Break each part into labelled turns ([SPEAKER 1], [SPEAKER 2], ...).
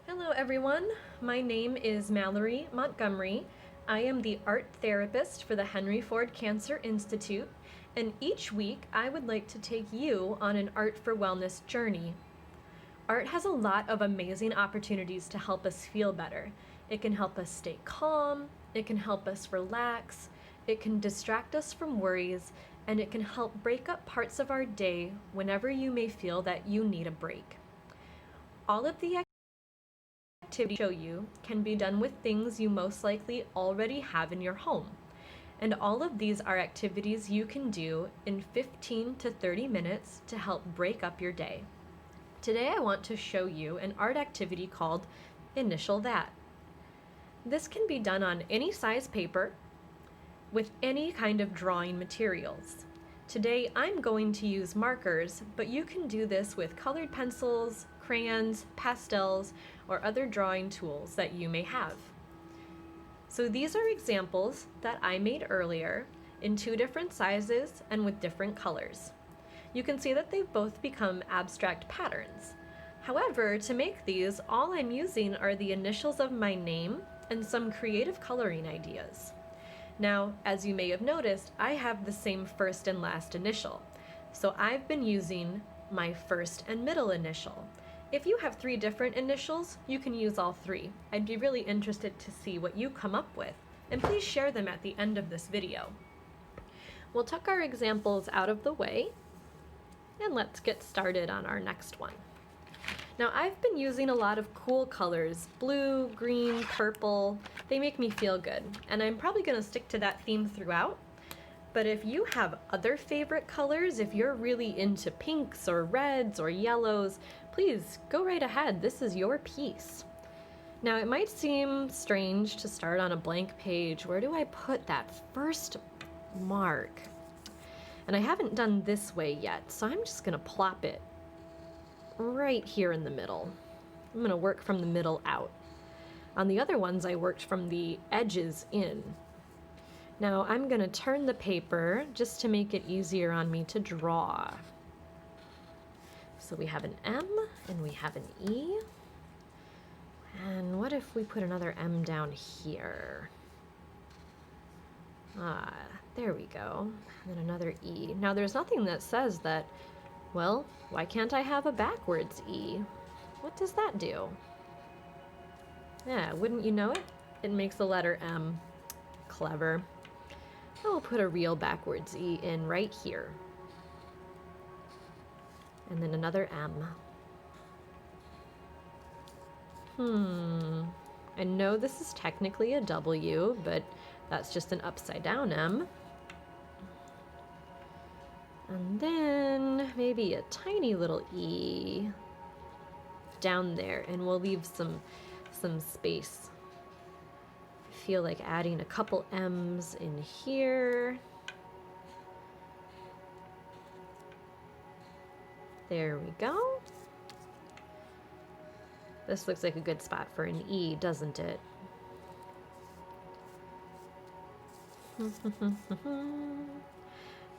[SPEAKER 1] Hello everyone, my name is Mallory Montgomery. I am the art therapist for the Henry Ford Cancer Institute, and each week I would like to take you on an Art for Wellness journey. Art has a lot of amazing opportunities to help us feel better. It can help us stay calm, it can help us relax, it can distract us from worries, and it can help break up parts of our day whenever you may feel that you need a break. All of the activities show you can be done with things you most likely already have in your home. And all of these are activities you can do in 15 to 30 minutes to help break up your day. Today I want to show you an art activity called Initial That. This can be done on any size paper with any kind of drawing materials. Today I'm going to use markers, but you can do this with colored pencils, crayons, pastels, or other drawing tools that you may have. So these are examples that I made earlier in two different sizes and with different colors. You can see that they've both become abstract patterns. However, to make these, all I'm using are the initials of my name and some creative coloring ideas. Now, as you may have noticed, I have the same first and last initial. So I've been using my first and middle initial. If you have 3 different initials, you can use all 3. I'd be really interested to see what you come up with, and please share them at the end of this video. We'll tuck our examples out of the way, and let's get started on our next one. Now I've been using a lot of cool colors, blue, green, purple. They make me feel good, and I'm probably gonna stick to that theme throughout. But if you have other favorite colors, if you're really into pinks or reds or yellows, please go right ahead. This is your piece. Now it might seem strange to start on a blank page. Where do I put that first mark? And I haven't done this way yet, so I'm just gonna plop it right here in the middle. I'm gonna work from the middle out. On the other ones, I worked from the edges in. Now I'm gonna turn the paper just to make it easier on me to draw. So we have an M and we have an E. And what if we put another M down here? There we go. And then another E. Now there's nothing that says that, well, why can't I have a backwards E? What does that do? Yeah, wouldn't you know it? It makes the letter M. Clever. I will put a real backwards E in right here. And then another M. I know this is technically a W, but that's just an upside down M. And then maybe a tiny little E down there, and we'll leave some space. I feel like adding a couple M's in here. There we go. This looks like a good spot for an E, doesn't it?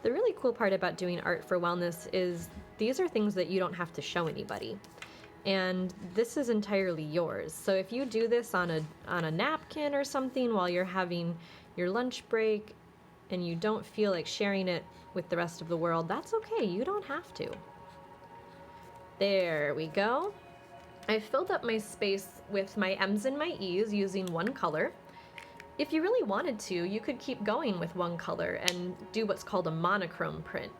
[SPEAKER 1] The really cool part about doing art for wellness is these are things that you don't have to show anybody. And this is entirely yours. So if you do this on a napkin or something while you're having your lunch break and you don't feel like sharing it with the rest of the world, that's okay. You don't have to. There we go. I filled up my space with my M's and my E's using one color. If you really wanted to, you could keep going with one color and do what's called a monochrome print.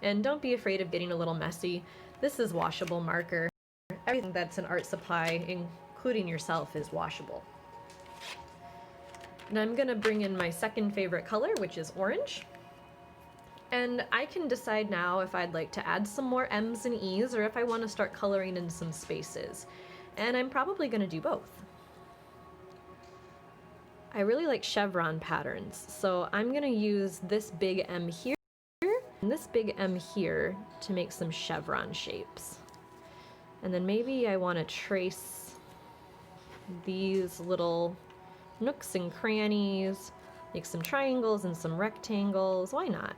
[SPEAKER 1] And don't be afraid of getting a little messy. This is washable marker. Everything that's an art supply, including yourself, is washable. And I'm gonna bring in my second favorite color, which is orange. And I can decide now if I'd like to add some more M's and E's or if I want to start coloring in some spaces. And I'm probably gonna do both. I really like chevron patterns, so I'm gonna use this big M here and this big M here to make some chevron shapes. And then maybe I want to trace these little nooks and crannies, make some triangles and some rectangles. Why not?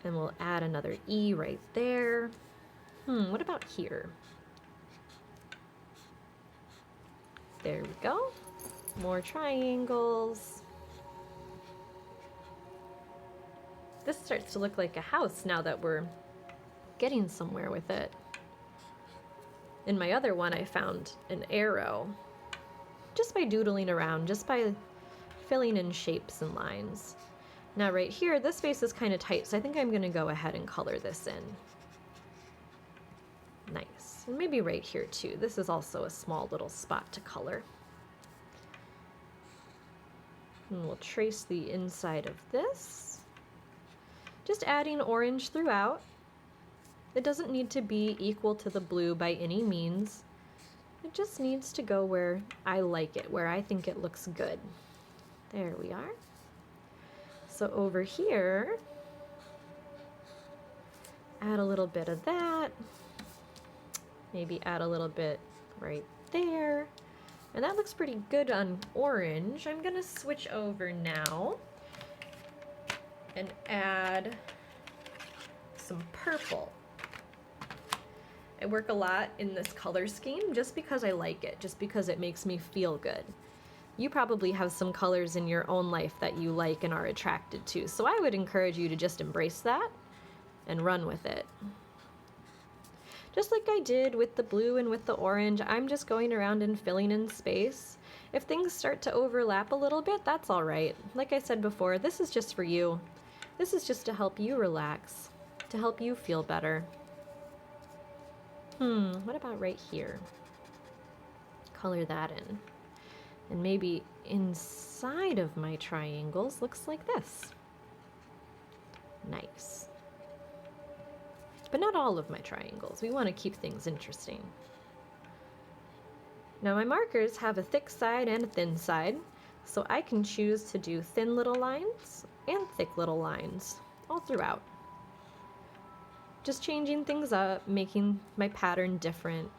[SPEAKER 1] And we'll add another E right there. What about here? There we go. More triangles. This starts to look like a house now that we're getting somewhere with it. In my other one, I found an arrow just by doodling around, just by filling in shapes and lines. Now right here, this space is kind of tight, so I think I'm going to go ahead and color this in. Nice. And maybe right here too. This is also a small little spot to color. And we'll trace the inside of this. Just adding orange throughout. It doesn't need to be equal to the blue by any means. It just needs to go where I like it, where I think it looks good. There we are. So over here, add a little bit of that. Maybe add a little bit right there. And that looks pretty good on orange. I'm gonna switch over now and add some purple. I work a lot in this color scheme just because I like it, just because it makes me feel good. You probably have some colors in your own life that you like and are attracted to, so I would encourage you to just embrace that and run with it. Just like I did with the blue and with the orange, I'm just going around and filling in space. If things start to overlap a little bit, that's all right. Like I said before, this is just for you. This is just to help you relax, to help you feel better. What about right here? Color that in. And maybe inside of my triangles looks like this. Nice. But not all of my triangles. We want to keep things interesting. Now my markers have a thick side and a thin side, so I can choose to do thin little lines and thick little lines all throughout. Just changing things up, making my pattern different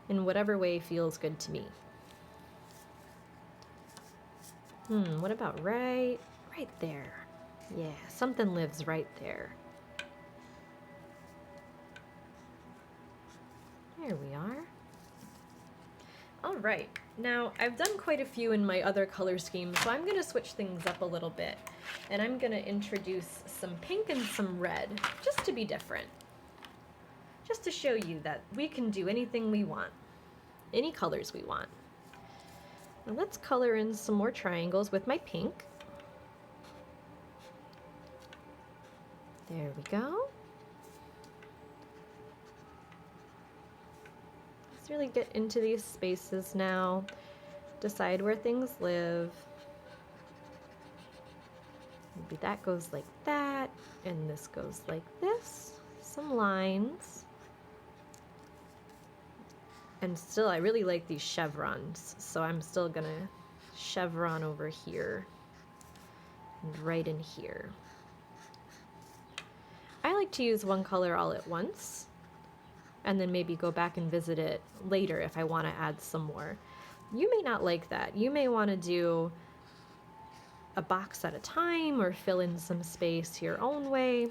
[SPEAKER 1] in whatever way feels good to me. What about right there? Yeah, something lives right there. There we are. All right, now I've done quite a few in my other color schemes, so I'm gonna switch things up a little bit. And I'm gonna introduce some pink and some red, just to be different. Just to show you that we can do anything we want, any colors we want. Now let's color in some more triangles with my pink. There we go. Let's really get into these spaces now, decide where things live. Maybe that goes like that, and this goes like this. Some lines. And still, I really like these chevrons, so I'm still gonna chevron over here and right in here. I like to use one color all at once, and then maybe go back and visit it later if I want to add some more. You may not like that. You may want to do a box at a time or fill in some space your own way.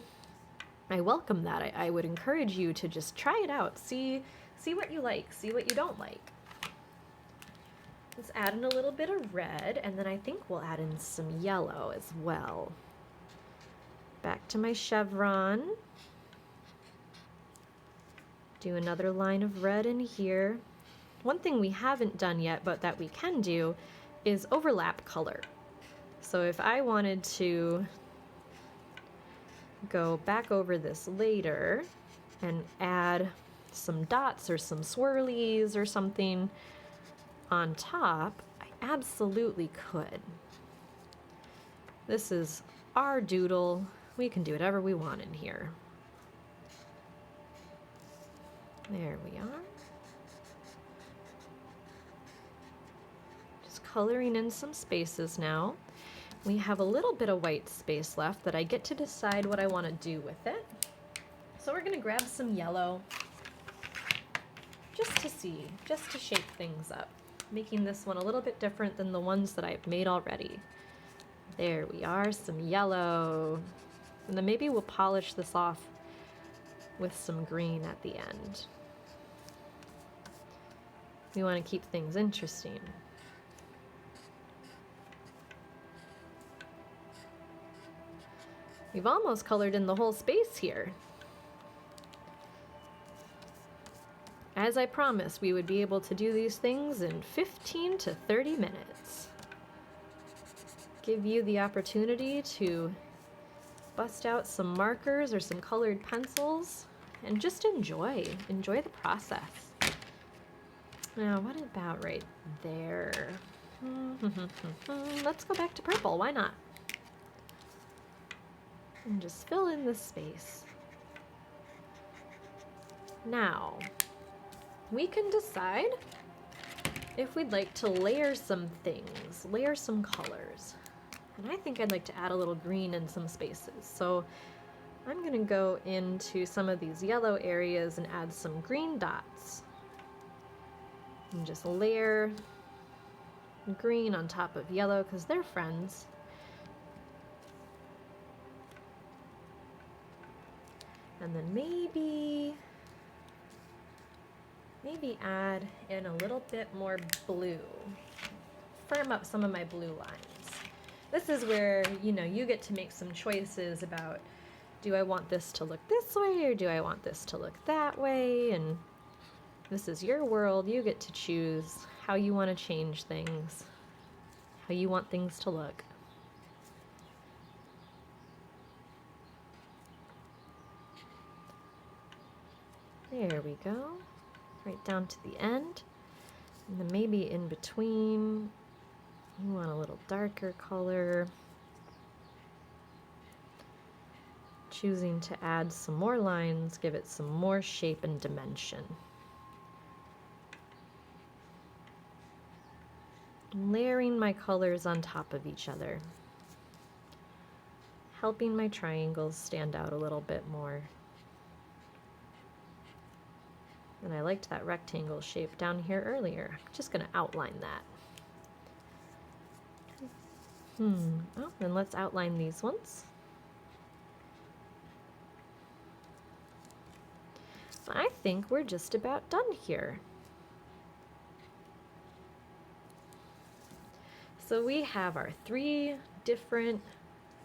[SPEAKER 1] I welcome that. I would encourage you to just try it out. See what you like, see what you don't like. Let's add in a little bit of red, and then I think we'll add in some yellow as well. Back to my chevron. Do another line of red in here. One thing we haven't done yet, but that we can do, is overlap color. So if I wanted to go back over this later and add some dots or some swirlies or something on top, I absolutely could. This is our doodle. We can do whatever we want in here. There we are. Just coloring in some spaces now. We have a little bit of white space left that I get to decide what I want to do with it. So we're going to grab some yellow just to see, just to shake things up, making this one a little bit different than the ones that I've made already. There we are, some yellow. And then maybe we'll polish this off with some green at the end. We want to keep things interesting. We've almost colored in the whole space here. As I promised, we would be able to do these things in 15 to 30 minutes. Give you the opportunity to bust out some markers or some colored pencils and just enjoy the process. Now, what about right there? Let's go back to purple, why not? And just fill in this space. Now, we can decide if we'd like to layer some things, layer some colors. And I think I'd like to add a little green in some spaces. So I'm going to go into some of these yellow areas and add some green dots. And just layer green on top of yellow because they're friends. And then maybe add in a little bit more blue. Firm up some of my blue lines. This is where, you get to make some choices about, do I want this to look this way or do I want this to look that way? And this is your world. You get to choose how you want to change things, how you want things to look. There we go. Right down to the end. And then maybe in between, you want a little darker color. Choosing to add some more lines, give it some more shape and dimension. Layering my colors on top of each other. Helping my triangles stand out a little bit more. And I liked that rectangle shape down here earlier. I'm just going to outline that. Oh, and let's outline these ones. I think we're just about done here. So we have our 3 different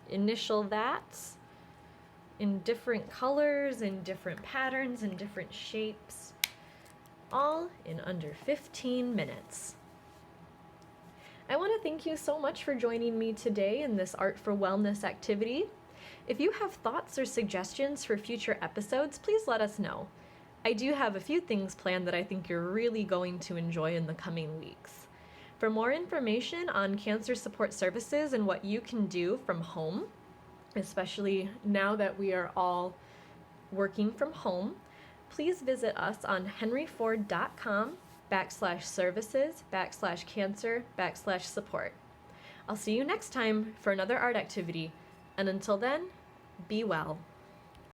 [SPEAKER 1] initial vats in different colors, in different patterns, in different shapes, all in under 15 minutes. I want to thank you so much for joining me today in this Art for Wellness activity. If you have thoughts or suggestions for future episodes, please let us know. I do have a few things planned that I think you're really going to enjoy in the coming weeks. For more information on cancer support services and what you can do from home, especially now that we are all working from home, please visit us on henryford.com/services/cancer/support. I'll see you next time for another art activity, and until then, be well.